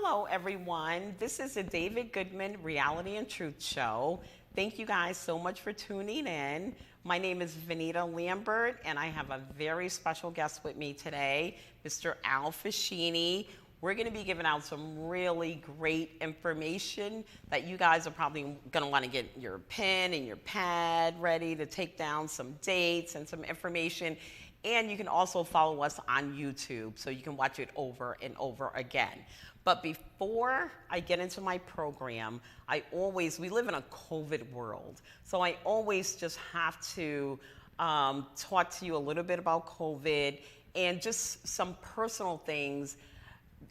Hello, everyone. This is the David Goodman Reality and Truth Show. Thank you guys so much for tuning in. My name is Vanita Lambert, and I have a very special guest with me today, Mr. Al Ficini. We're going to be giving out some really great information that you guys are probably going to want to get your pen and your pad ready to take down some dates and some information. And you can also follow us on YouTube, so you can watch it over and over again. But before I get into my program, we live in a COVID world, so I always just have to talk to you a little bit about COVID and just some personal things.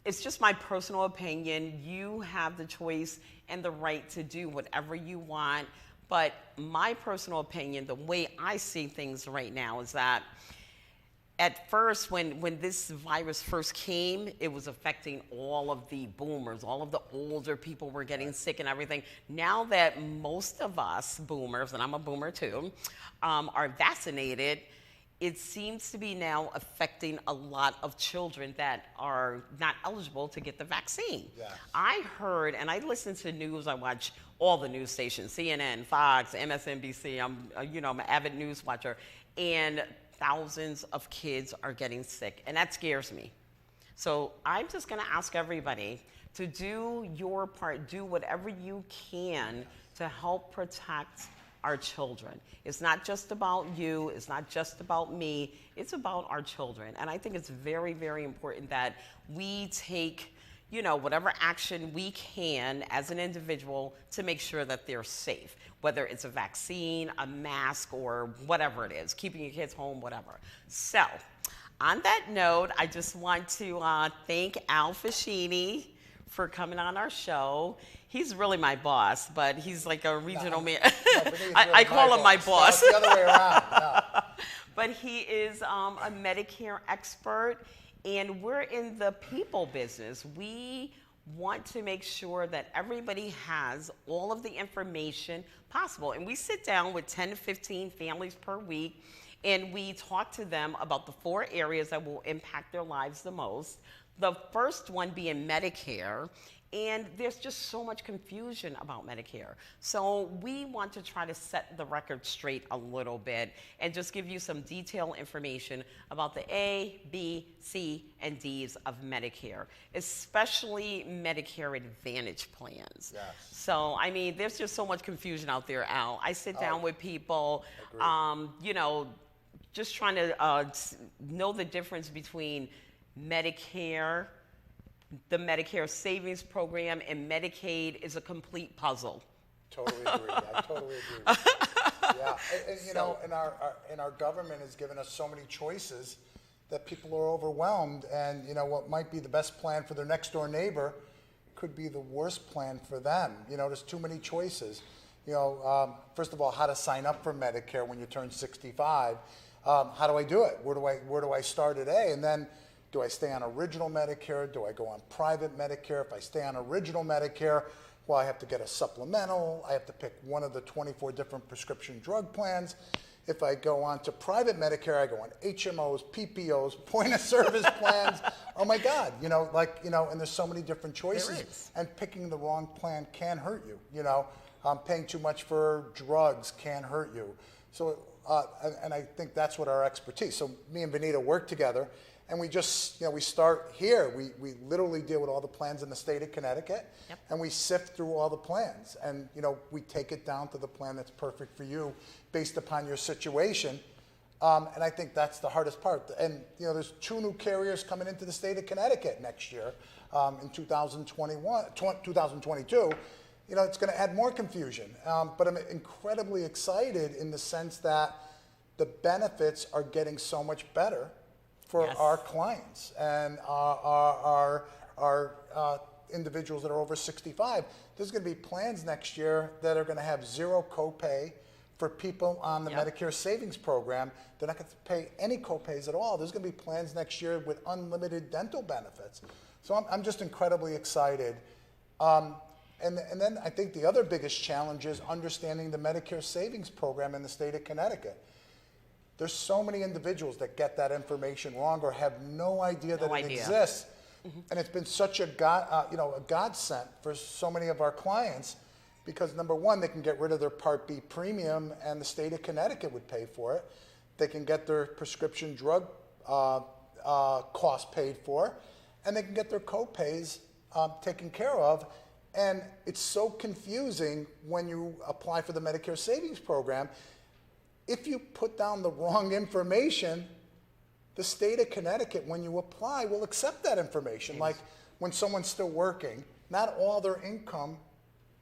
It's just my personal opinion. You have the choice and the right to do whatever you want. But my personal opinion, the way I see things right now is that at first, when this virus first came, it was affecting all of the boomers. All of the older people were getting sick and everything. Now that most of us boomers, and I'm a boomer too, are vaccinated, it seems to be now affecting a lot of children that are not eligible to get the vaccine. Yes. I heard, and I listen to news, I watch all the news stations, CNN, Fox, MSNBC, I'm an avid news watcher, and thousands of kids are getting sick, and that scares me. So I'm just gonna ask everybody to do your part, do whatever you can to help protect our children. It's not just about you, it's not just about me, it's about our children. And I think it's very, very important that we take whatever action we can as an individual to make sure that they're safe, whether it's a vaccine, a mask, or whatever it is, keeping your kids home, whatever. So on that note, I just want to thank Al Ficini for coming on our show. He's really my boss, but he's like a regional man. I call him my boss. No, it's the other way around. No. But he is a Medicare expert, and we're in the people business. We want to make sure that everybody has all of the information possible. And we sit down with 10 to 15 families per week, and we talk to them about the 4 areas that will impact their lives the most. The first one being Medicare, and there's just so much confusion about Medicare. So we want to try to set the record straight a little bit and just give you some detailed information about the A, B, C, and D's of Medicare, especially Medicare Advantage plans. Yes. So, there's just so much confusion out there, Al. I sit down with people, just trying to know the difference between Medicare, the Medicare Savings Program, and Medicaid is a complete puzzle. Totally agree. I totally agree. Yeah, and our government has given us so many choices that people are overwhelmed, and what might be the best plan for their next door neighbor could be the worst plan for them. There's too many choices. First of all, how to sign up for Medicare when you turn 65. How do I do it? Where do I start at A? And then, do I stay on original Medicare? Do I go on private Medicare? If I stay on original Medicare, well, I have to get a supplemental. I have to pick one of the 24 different prescription drug plans. If I go on to private Medicare, I go on HMOs, PPOs, point of service plans. Oh my God, and there's so many different choices. And picking the wrong plan can hurt you. Paying too much for drugs can hurt you. So, and I think that's what our expertise. So me and Vanita work together. And we just, we start here. We literally deal with all the plans in the state of Connecticut, and we sift through all the plans. And, we take it down to the plan that's perfect for you based upon your situation. And I think that's the hardest part. And, there's 2 new carriers coming into the state of Connecticut next year in 2022. It's going to add more confusion. But I'm incredibly excited in the sense that the benefits are getting so much better for our clients and our individuals that are over 65. There's going to be plans next year that are going to have 0 copay for people on the Medicare Savings Program. They're not going to pay any copays at all. There's going to be plans next year with unlimited dental benefits. So I'm just incredibly excited. And then I think the other biggest challenge is understanding the Medicare Savings Program in the state of Connecticut. There's so many individuals that get that information wrong or have no idea that it exists. And it's been such a a godsend for so many of our clients, because number one, they can get rid of their Part B premium and the state of Connecticut would pay for it. They can get their prescription drug costs paid for, and they can get their co-pays taken care of. And it's so confusing when you apply for the Medicare Savings Program. If you put down the wrong information, the state of Connecticut, when you apply, will accept that information. Yes. Like when someone's still working, not all their income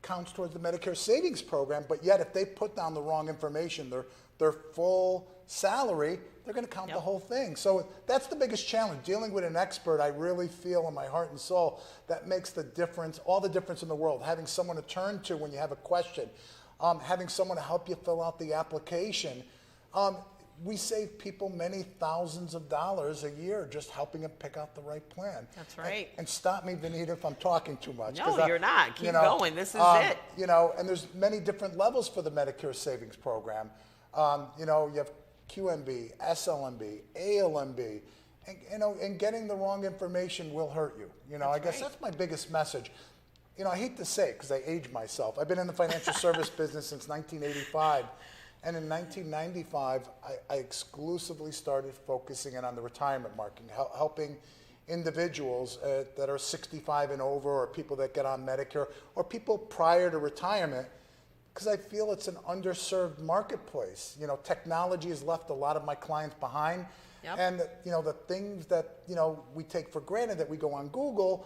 counts towards the Medicare Savings Program, but yet if they put down the wrong information, their full salary, they're going to count the whole thing. So that's the biggest challenge. Dealing with an expert, I really feel in my heart and soul, that makes the difference, all the difference in the world. Having someone to turn to when you have a question, having someone to help you fill out the application. We save people many thousands of dollars a year just helping them pick out the right plan. That's right. And stop me, Vanita, if I'm talking too much. No, you're not. Keep going. This is it. And there's many different levels for the Medicare Savings Program. You have QMB, SLMB, ALMB, and getting the wrong information will hurt you. I guess that's my biggest message. I hate to say it because I age myself. I've been in the financial service business since 1985. And in 1995, I exclusively started focusing in on the retirement market, helping individuals that are 65 and over, or people that get on Medicare, or people prior to retirement, because I feel it's an underserved marketplace. Technology has left a lot of my clients behind. Yep. And the things that we take for granted, that we go on Google,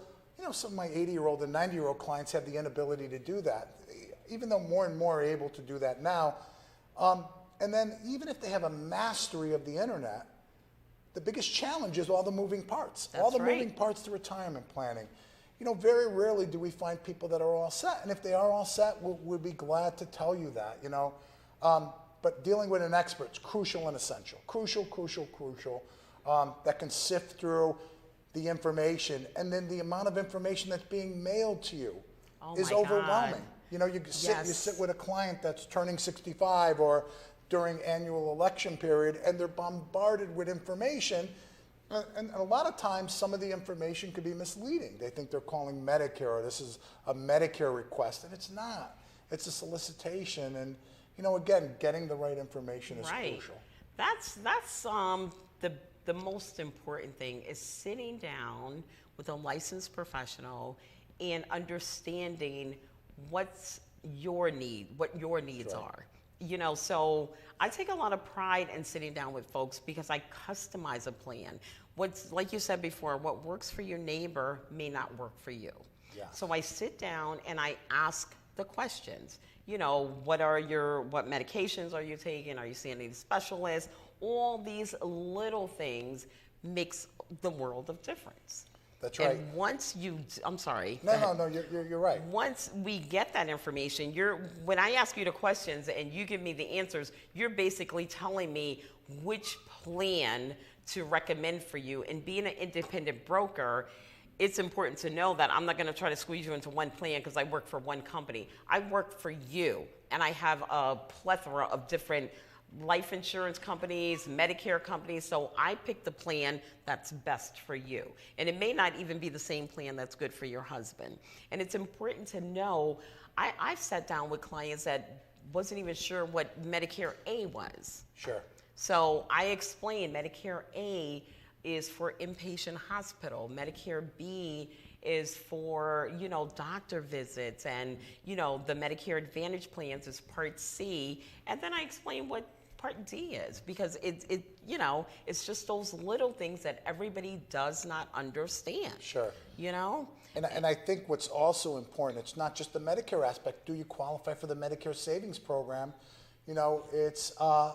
some of my 80-year-old and 90-year-old clients have the inability to do that, even though more and more are able to do that now. And then even if they have a mastery of the internet, the biggest challenge is all the moving parts. That's all the right. moving parts to retirement planning. Very rarely do we find people that are all set. And if they are all set, we'll be glad to tell you that, But dealing with an expert is crucial and essential. Crucial, that can sift through the information. And then the amount of information that's being mailed to you is overwhelming. You sit with a client that's turning 65 or during annual election period, and they're bombarded with information. And a lot of times, some of the information could be misleading. They think they're calling Medicare, or this is a Medicare request, and it's not. It's a solicitation. And, again, getting the right information is crucial. That's the most important thing, is sitting down with a licensed professional and understanding what your needs are. So I take a lot of pride in sitting down with folks because I customize a plan. Like you said before, what works for your neighbor may not work for you. Yeah. So I sit down and I ask the questions. What medications are you taking? Are you seeing any specialists? All these little things makes the world of difference. That's right. And once I'm sorry. No, you're right. Once we get that information, when I ask you the questions and you give me the answers, you're basically telling me which plan to recommend for you. And being an independent broker, it's important to know that I'm not going to try to squeeze you into one plan because I work for one company. I work for you, and I have a plethora of different life insurance companies, Medicare companies, so I pick the plan that's best for you. And it may not even be the same plan that's good for your husband. And it's important to know, I've sat down with clients that wasn't even sure what Medicare A was. Sure. So I explained Medicare A is for inpatient hospital. Medicare B is for, doctor visits, and, the Medicare Advantage plans is Part C. And then I explain what Part D is, because it's just those little things that everybody does not understand. Sure. And I think what's also important, it's not just the Medicare aspect. Do you qualify for the Medicare Savings Program? It's a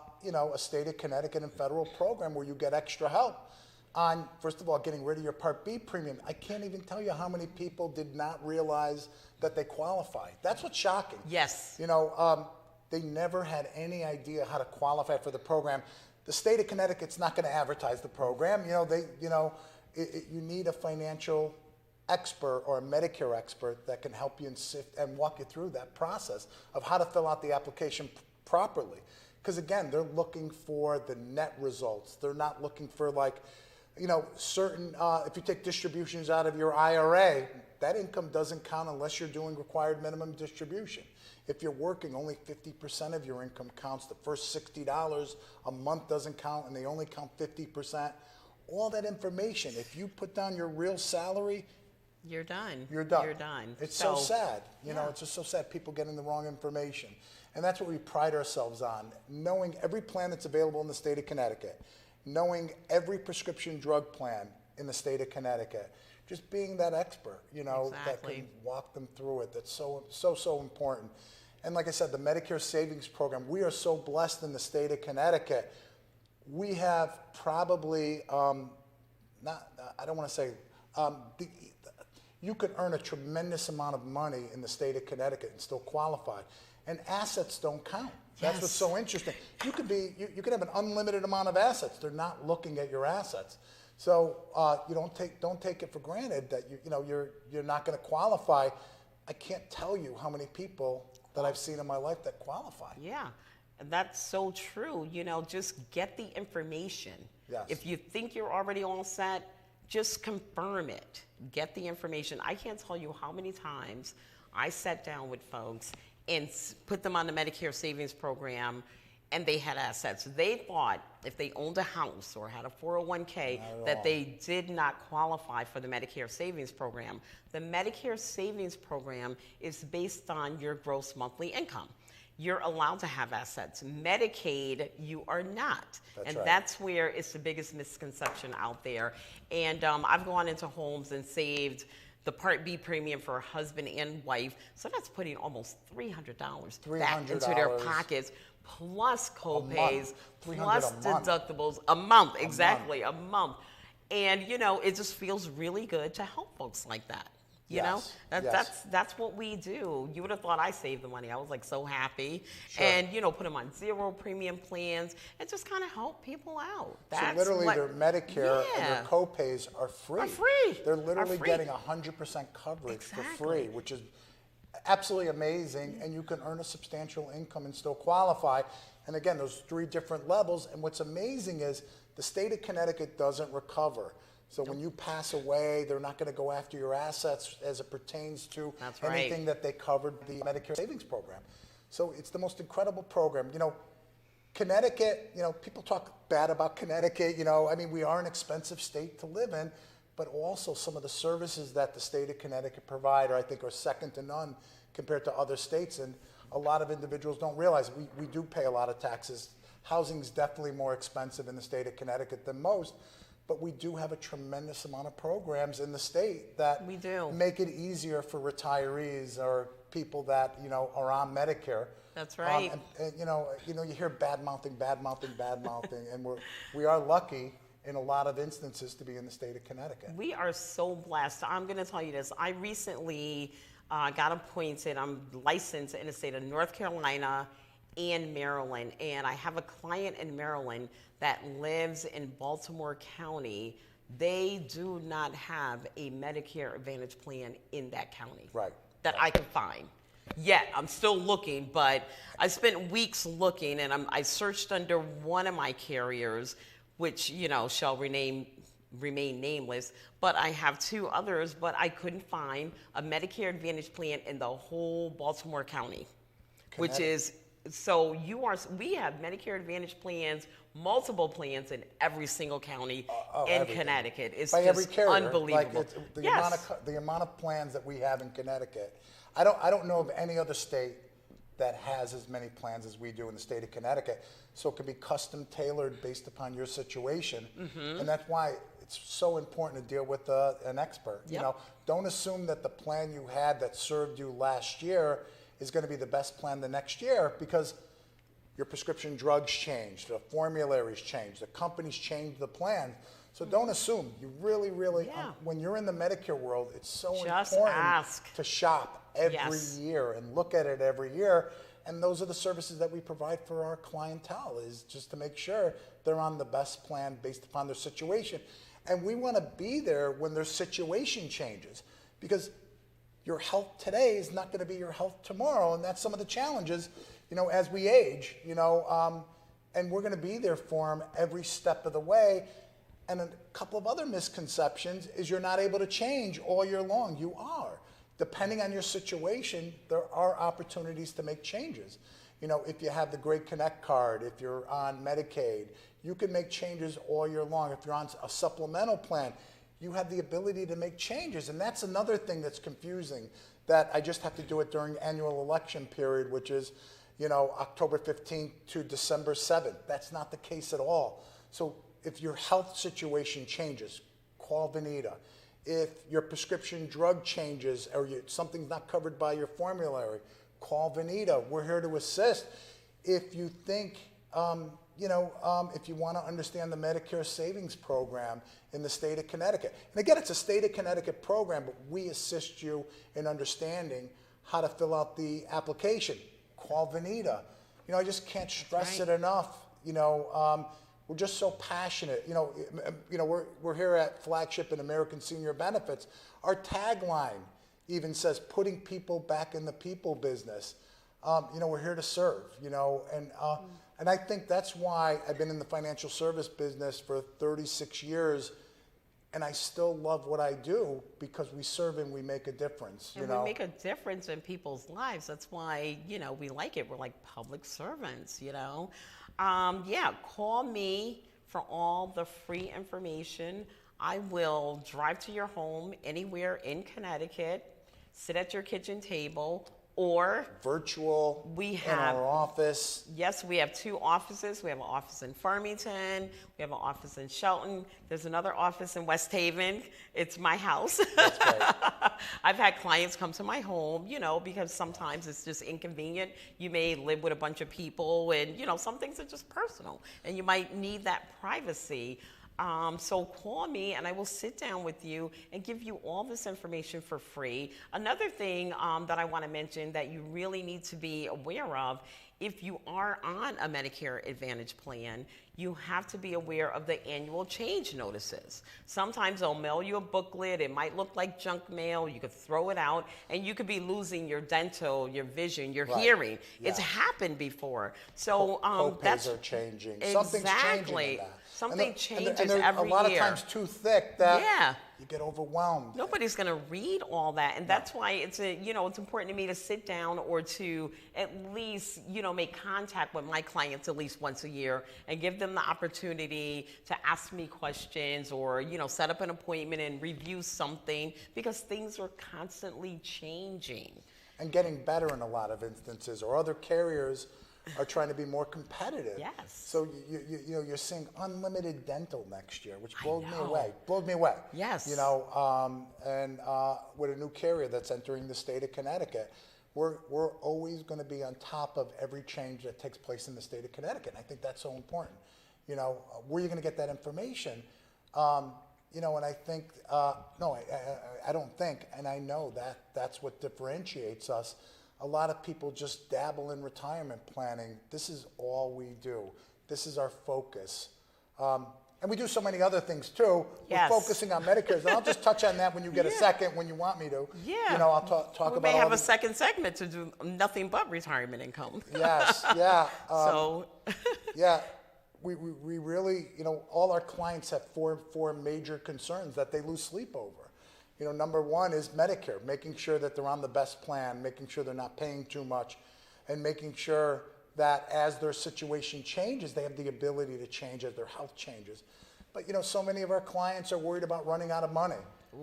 state of Connecticut and federal program where you get extra help on, first of all, getting rid of your Part B premium. I can't even tell you how many people did not realize that they qualify. That's what's shocking. Yes. They never had any idea how to qualify for the program. The state of Connecticut's not going to advertise the program. You need a financial expert or a Medicare expert that can help you and walk you through that process of how to fill out the application properly. Because again, they're looking for the net results. They're not looking for certain, if you take distributions out of your IRA, that income doesn't count unless you're doing required minimum distribution. If you're working, only 50% of your income counts. The first $60 a month doesn't count, and they only count 50%. All that information, if you put down your real salary, you're done. You're done. You're done. It's so sad. It's just so sad, people getting the wrong information. And that's what we pride ourselves on, knowing every plan that's available in the state of Connecticut, knowing every prescription drug plan in the state of Connecticut, just being that expert, that can walk them through it. That's so important. And like I said, the Medicare Savings Program, we are so blessed in the state of Connecticut. We have probably, I don't want to say, you could earn a tremendous amount of money in the state of Connecticut and still qualify. And assets don't count. That's what's so interesting. You could have an unlimited amount of assets. They're not looking at your assets. So you don't take it for granted that you're not going to qualify. I can't tell you how many people that I've seen in my life that qualify. Yeah, that's so true. Just get the information. Yes. If you think you're already all set, just confirm it. Get the information. I can't tell you how many times I sat down with folks and put them on the Medicare Savings Program, and they had assets. They thought if they owned a house or had a 401k that they did not qualify for the Medicare Savings Program. The Medicare Savings Program is based on your gross monthly income. You're allowed to have assets. Medicaid, you are not. That's where it's the biggest misconception out there. And I've gone into homes and saved the Part B premium for a husband and wife. So that's putting almost $300 back into their pockets, plus co-pays, plus deductibles a month. Exactly, a month. And, it just feels really good to help folks like that. That's what we do. You would have thought I saved the money. I was like so happy. Sure. And put them on zero premium plans and just kind of help people out. So literally their Medicare and their co-pays are free. They're literally getting 100% coverage for free, which is absolutely amazing. And you can earn a substantial income and still qualify. And again, those 3 different levels. And what's amazing is the state of Connecticut doesn't recover. So when you pass away, they're not going to go after your assets as it pertains to anything that they covered the Medicare Savings Program. So it's the most incredible program. Connecticut, people talk bad about Connecticut. We are an expensive state to live in, but also some of the services that the state of Connecticut provide, I think, are second to none compared to other states. And a lot of individuals don't realize we do pay a lot of taxes. Housing's definitely more expensive in the state of Connecticut than most. But we do have a tremendous amount of programs in the state that make it easier for retirees or people that are on Medicare. That's right. And you hear bad mouthing, and we are lucky in a lot of instances to be in the state of Connecticut. We are so blessed. I'm going to tell you this. I recently got appointed. I'm licensed in the state of North Carolina and Maryland, and I have a client in Maryland that lives in Baltimore County. They do not have a Medicare Advantage plan in that county that I can find. Yet, I'm still looking, but I spent weeks looking, and I searched under one of my carriers, which, shall remain nameless, but I have 2 others, but I couldn't find a Medicare Advantage plan in the whole Baltimore County, which is, we have Medicare Advantage plans, multiple plans in every single county in Connecticut. It's by just every carrier. Unbelievable. The amount of plans that we have in Connecticut. I don't know of any other state that has as many plans as we do in the state of Connecticut. So it can be custom tailored based upon your situation. And that's why it's so important to deal with an expert. Don't assume that the plan you had that served you last year is going to be the best plan the next year, because your prescription drugs change, the formularies change, the companies change the plan. So don't assume. You really, when you're in the Medicare world, it's so important to shop every year and look at it every year. And those are the services that we provide for our clientele, is just to make sure they're on the best plan based upon their situation. And we want to be there when their situation changes, because your health today is not going to be your health tomorrow. And that's some of the challenges, as we age, and we're going to be there for them every step of the way. And a couple of other misconceptions is you're not able to change all year long. You are. Depending on your situation, there are opportunities to make changes. You know, if you have the Great Connect card, if you're on Medicaid, you can make changes all year long. If you're on a supplemental plan, you have the ability to make changes. And that's another thing that's confusing, that I just have to do it during annual election period, which is, you know, October 15th to December 7th. That's not the case at all. So if your health situation changes, call Vanita. If your prescription drug changes or something's not covered by your formulary, call Vanita. We're here to assist. If you think, if you want to understand the Medicare Savings Program in the state of Connecticut. And again, it's a state of Connecticut program, but we assist you in understanding how to fill out the application. Call Vanita. You know, I just can't stress it enough. You know, we're just so passionate. We're here at Flagship and American Senior Benefits. Our tagline even says, putting people back in the people business. We're here to serve, and I think that's why I've been in the financial service business for 36 years, and I still love what I do because we serve and we make a difference. And we make a difference in people's lives. That's why, we like it. We're like public servants, call me for all the free information. I will drive to your home anywhere in Connecticut, sit at your kitchen table, or virtual in our office. Yes, we have 2 offices. We have an office in Farmington. We have an office in Shelton. There's another office in West Haven. It's my house. That's right. I've had clients come to my home, because sometimes it's just inconvenient. You may live with a bunch of people and, some things are just personal and you might need that privacy. So call me and I will sit down with you and give you all this information for free. Another thing that I want to mention that you really need to be aware of, if you are on a Medicare Advantage plan, you have to be aware of the annual change notices. Sometimes they'll mail you a booklet. It might look like junk mail. You could throw it out and you could be losing your dental, your vision, your hearing. Yeah. It's happened before. So co-pays are changing. Exactly. Something's changing in that. Something changes and they're every year. A lot of times too thick that you get overwhelmed. Nobody's going to read all that, and that's why it's important to me to sit down or to at least make contact with my clients at least once a year and give them the opportunity to ask me questions or set up an appointment and review something, because things are constantly changing and getting better in a lot of instances, or other carriers are trying to be more competitive. Yes. So you're seeing unlimited dental next year, which blows me away. Blows me away. Yes. And with a new carrier that's entering the state of Connecticut, we're always going to be on top of every change that takes place in the state of Connecticut. And I think that's so important. Where are you going to get that information? And I think I don't think, and I know that that's what differentiates us. A lot of people just dabble in retirement planning. This is all we do. This is our focus. And we do so many other things too. Yes. We're focusing on Medicare. And I'll just touch on that when you get a second, when you want me to. Yeah. I'll talk about we may have a second segment to do nothing but retirement income. Yes, yeah. Yeah, we really, all our clients have four major concerns that they lose sleep over. Number one is Medicare, making sure that they're on the best plan, making sure they're not paying too much, and making sure that as their situation changes, they have the ability to change as their health changes. But, so many of our clients are worried about running out of money.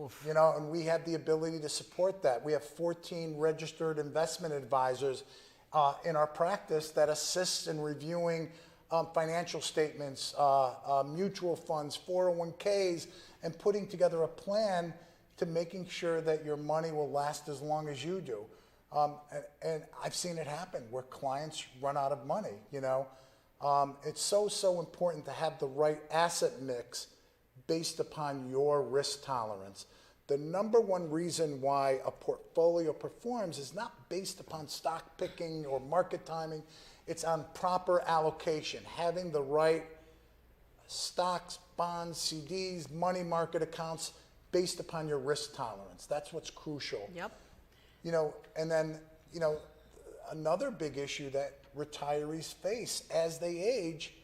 Oof. And we have the ability to support that. We have 14 registered investment advisors in our practice that assist in reviewing financial statements, mutual funds, 401ks, and putting together a plan to making sure that your money will last as long as you do. And I've seen it happen where clients run out of money, It's so important to have the right asset mix based upon your risk tolerance. The number one reason why a portfolio performs is not based upon stock picking or market timing. It's on proper allocation, having the right stocks, bonds, CDs, money market accounts, based upon your risk tolerance. That's what's crucial. Yep. And then, another big issue that retirees face as they age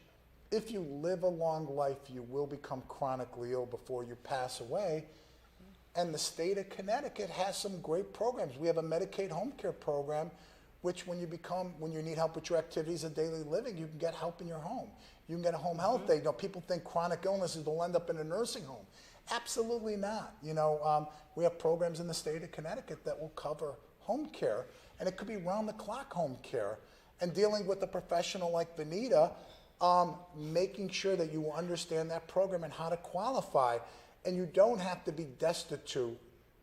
if you live a long life, you will become chronically ill before you pass away. And the state of Connecticut has some great programs. We have a Medicaid home care program, which when you need help with your activities of daily living, you can get help in your home. You can get a home health aid. You know, people think chronic illnesses will end up in a nursing home. Absolutely not. You know, we have programs in the state of Connecticut that will cover home care, and it could be round-the-clock home care. And dealing with a professional like Vanita, making sure that you understand that program and how to qualify. And you don't have to be destitute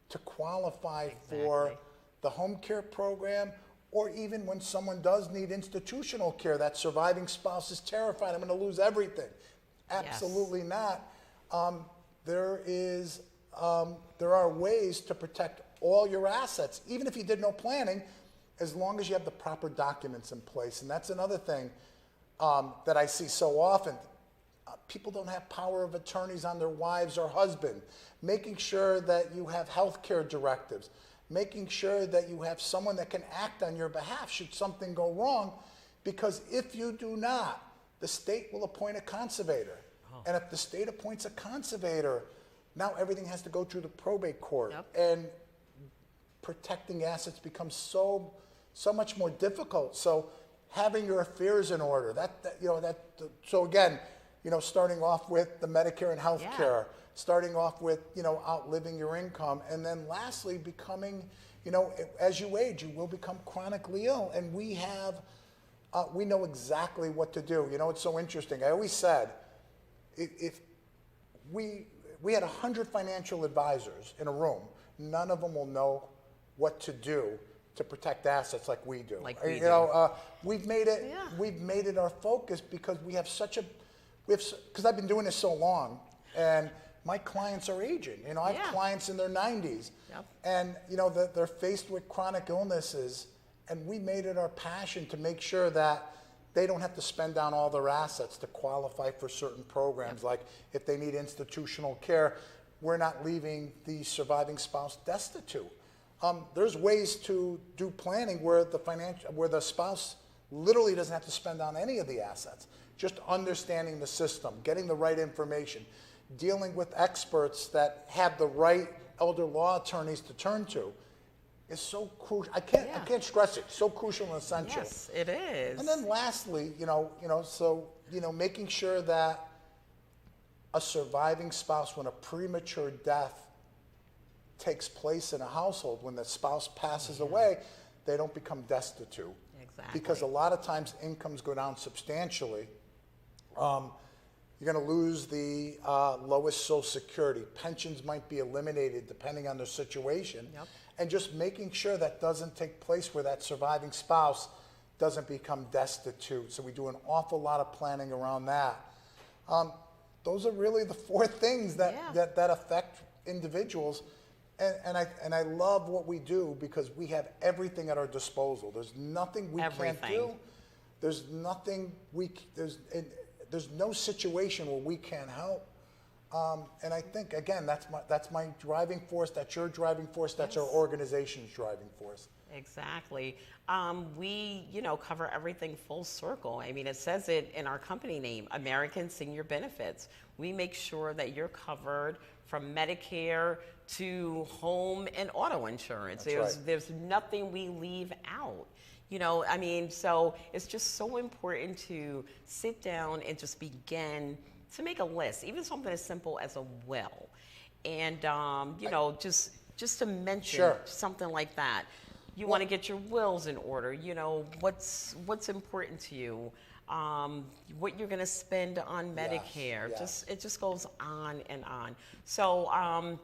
to qualify for the home care program, or even when someone does need institutional care, that surviving spouse is terrified, I'm going to lose everything. Absolutely not. There are ways to protect all your assets, even if you did no planning, as long as you have the proper documents in place. And that's another thing that I see so often. People don't have power of attorneys on their wives or husband. Making sure that you have health care directives. Making sure that you have someone that can act on your behalf should something go wrong. Because if you do not, the state will appoint a conservator. And if the state appoints a conservator, now everything has to go through the probate court. And protecting assets becomes so much more difficult. So having your affairs in order, so again, you know, starting off with the Medicare and health care, starting off with, you know, outliving your income, and then lastly becoming, you know, as you age, you will become chronically ill. And we know exactly what to do. You know, it's so interesting. I always said, if we had 100 financial advisors in a room, none of them will know what to do to protect assets like we do. We've made it our focus because we have because I've been doing this so long, and my clients are aging. You know, I have clients in their 90s, and you know they're faced with chronic illnesses, and we made it our passion to make sure that they don't have to spend down all their assets to qualify for certain programs. Like if they need institutional care, we're not leaving the surviving spouse destitute. There's ways to do planning where the spouse literally doesn't have to spend on any of the assets. Just understanding the system, getting the right information, dealing with experts that have the right elder law attorneys to turn to is so crucial. I can't stress it. So crucial and essential. Yes, it is. And then lastly, making sure that a surviving spouse, when a premature death takes place in a household, when the spouse passes away, they don't become destitute. Exactly. Because a lot of times incomes go down substantially. You're going to lose the lowest Social Security. Pensions might be eliminated depending on their situation. And just making sure that doesn't take place where that surviving spouse doesn't become destitute. So we do an awful lot of planning around that. Those are really the four things that affect individuals. And I love what we do because we have everything at our disposal. There's nothing we can't do. There's nothing there's no situation where we can't help. And I think, again, that's my driving force, that's your driving force, that's our organization's driving force. Exactly. We, cover everything full circle. I mean, it says it in our company name, American Senior Benefits. We make sure that you're covered from Medicare to home and auto insurance. There's nothing we leave out. So it's just so important to sit down and just begin to make a list, even something as simple as a will. And, just to mention something like that. You want to get your wills in order, what's important to you, what you're going to spend on Medicare. It just goes on and on. So,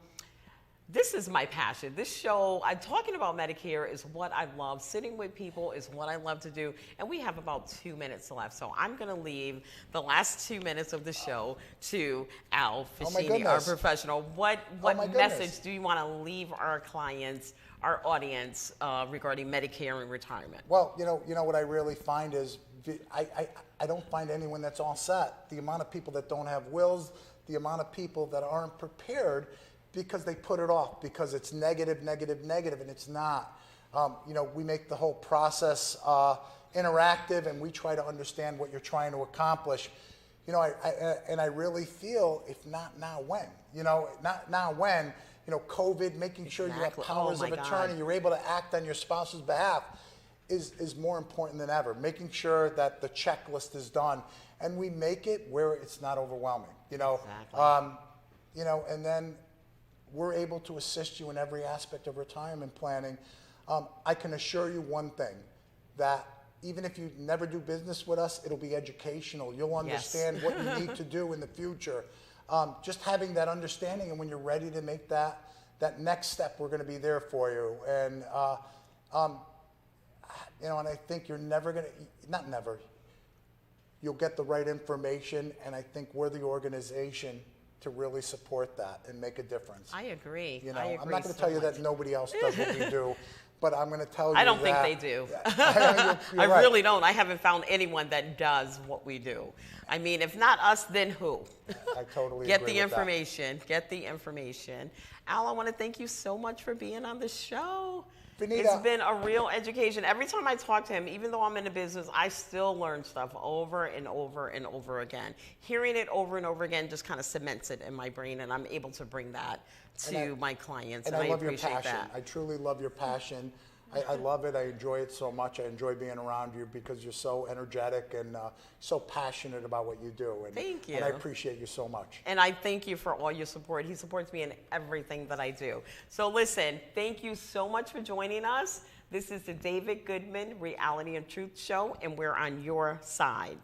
this is my passion. This show, talking about Medicare is what I love. Sitting with people is what I love to do. And we have about 2 minutes left. So I'm going to leave the last 2 minutes of the show to Al Ficini, our professional. What message do you want to leave our clients, our audience, regarding Medicare and retirement? Well, what I really find is I don't find anyone that's all set. The amount of people that don't have wills, the amount of people that aren't prepared because they put it off, because it's negative, and it's not. We make the whole process interactive, and we try to understand what you're trying to accomplish. you know, I really feel, if not now, when? You know, not now, when? You know, COVID, making sure you have powers of attorney, you're able to act on your spouse's behalf is more important than ever. Making sure that the checklist is done, and we make it where it's not overwhelming. You know, you know, and then we're able to assist you in every aspect of retirement planning. I can assure you one thing, that even if you never do business with us, it'll be educational. You'll understand what you need to do in the future. Just having that understanding, and when you're ready to make that next step, we're going to be there for you. And you know, and I think you're never going to, not never, you'll get the right information, and I think we're the organization to really support that and make a difference. I agree. You know, I agree I'm not going to so tell you much. that nobody else does what we do, but I'm going to tell you I don't that, think they do. you're I right. really don't. I haven't found anyone that does what we do. I mean, if not us, then who? I totally Get agree the with that. information. Get the information. Al, I want to thank you so much for being on the show. Benita. It's been a real education. Every time I talk to him, even though I'm in the business, I still learn stuff over and over and over again. Hearing it over and over again just kind of cements it in my brain, and I'm able to bring that to my clients, And and I love your appreciate passion. that. I truly love your passion. I love it. I enjoy it so much. I enjoy being around you because you're so energetic and so passionate about what you do. And, Thank you. And I appreciate you so much. And I thank you for all your support. He supports me in everything that I do. So listen, thank you so much for joining us. This is the David Goodman Reality and Truth Show, and we're on your side.